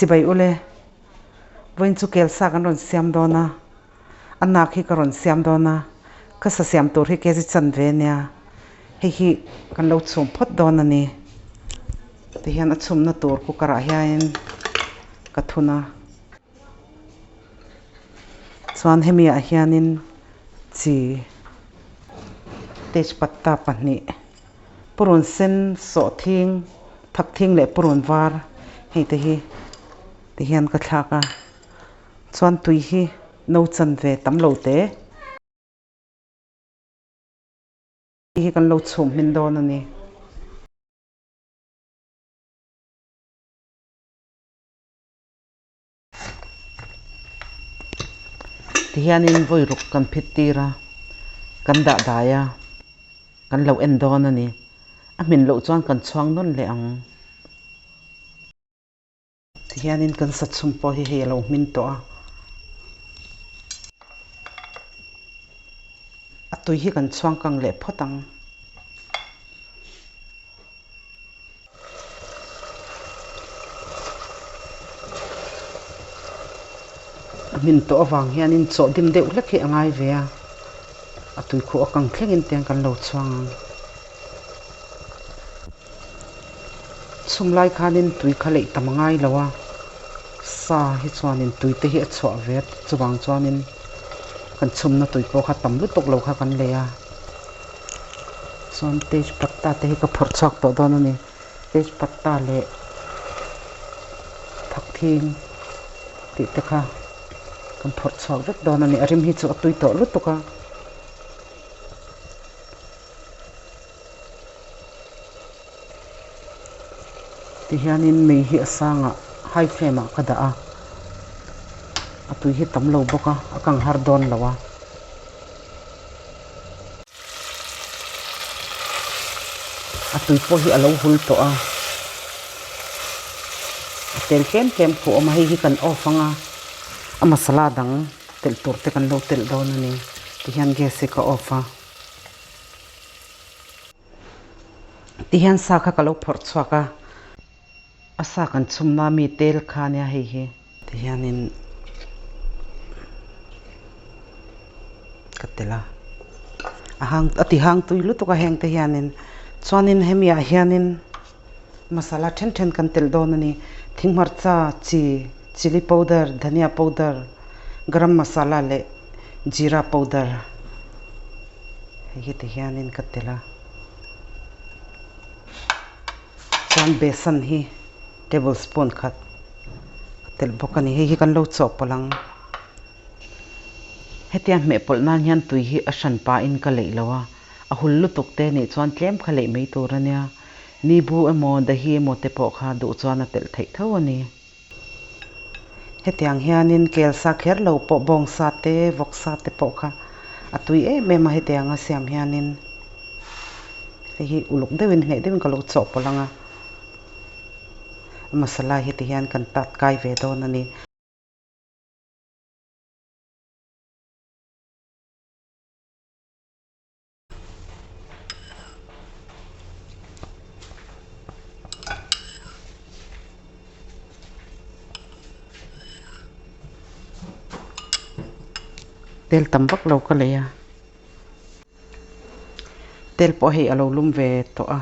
bay ule voin chu Kelsa kan ron siam dona anak hi karon siam dona ka sa siam tur hi ke ji chan ve nia hi kan lo chum phot dona ni ti hian a chum na tur ku kara hian ka thuna chuan hemi a hianin chi tejpatta pahni purun sen so thing thak thing le purun var hei te hi ti hian ka thlaka chuan tui hi no chan ve tam lo te hi kan lo chum min don ani ti hianin voi ruk kan phit tira kan da daya kan lo en don ani a min lo chuan kan chuang non le ang ti hianin kan sa chum po hi he lo min to a tui hi kan chuang kang le photang min to awang hianin chaw dim deuh hlek hi angai ve a tui khu akang thlengin tiang kan lo chuang chum lai khanin tui khalei tamangai lawa sa hi chuanin tui te hi a chwa vet chuwang chuanin kan chum na tui ko kha tam lutuk lo kha kan leya chuan tejpatta te hi ka phor chak to don ani tejpatta le thak thing ti te kha kan phor chak vek don ani arim hi chu atui to lutuka ti hianin mei hi asanga high flame ka da a atui hi tam lo boka akang har don lawa atui po hi alo hul to a tel kem khu ama hi kan off anga a masala dang tel tur te kan lo tel don ani ti hian gas ka off a ti hian sa kha ka lo phor chwaka asa kan chumna mi tel kha nia hei hi ti hianin katela ati hang tui lutuka heng te hianin chuanin hemia hianin masala then kan tel don ani thingmarcha chili powder dhania powder garam masala le jeera powder hei te hianin katela chuan besan hi tablespoon khat tel bokani hei kan lo chop palang hetia me pol nan hian tui hi a hran pa in ka lei lawa a hul lutuk te ni chuan tlem kha lei mei tur ania nibu emo dahi emo te po kha du chuan a tel thei tho ani hetiang hianin Kelsa kher lo po bong sa te vok sa te po kha atui me ma hetiang a siam hianin hi uluk dewin he dewin ka lo chop palanga masala hi te hian kan tat kai ve don ani tel tambak lo ka leya tel po hei alo lum ve to a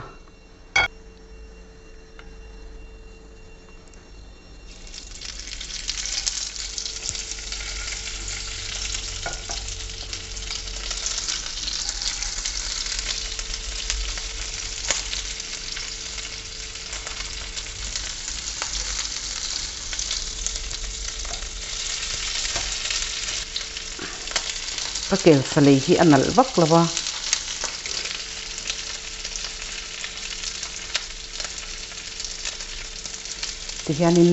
ka Kelsa lei hi anal vak lawa ti hianin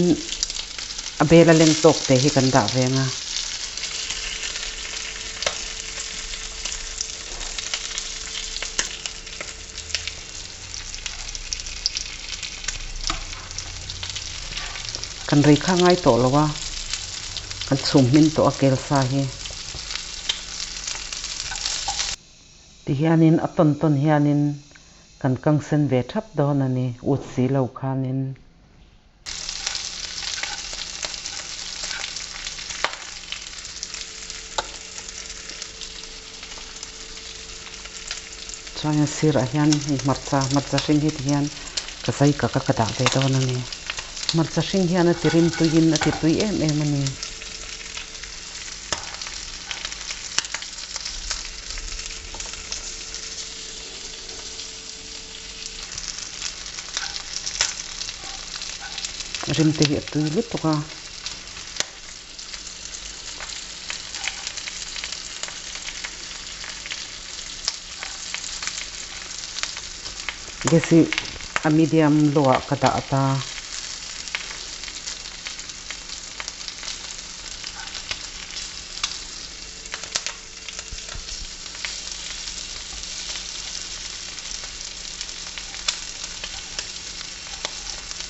a bela leng tok te hi kan da venga kan rei kha ngai to lawa kan chum min to a Kelsa hi ti hianin a ton hianin kan kang sen ve thap don ani ut si lo khanin chuan sir a hian marcha hring hi hian ka sai ka da ve dawn ani marcha hring hian a tirin tuin a ti tui em ani rim te hi tui lutuk a gesi a medium low ka da ta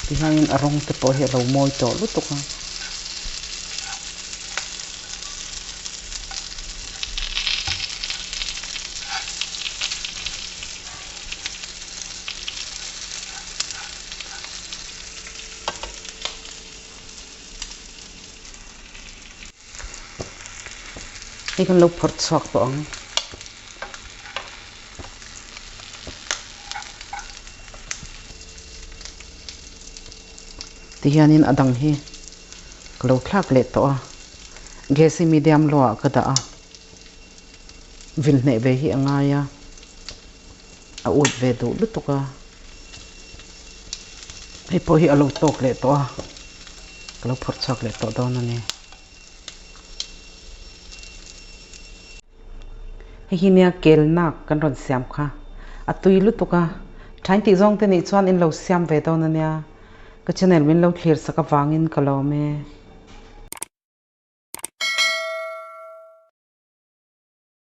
tihain arong te po hi lo moi to lutuk a hi kan lo phort chhuak to ang tihianin adang hi klo thlak le to a gas medium low ka da a vil ne ve hi anga ya a ut ve do lutuka hi po hi alo tok le to a klo phort chhuak le to don ani hi nia Kelnak kan ron siam kha atui lutuka thain ti zong te ni chuan in lo siam ve don ania ka channel min lo clear saka wangin kalo me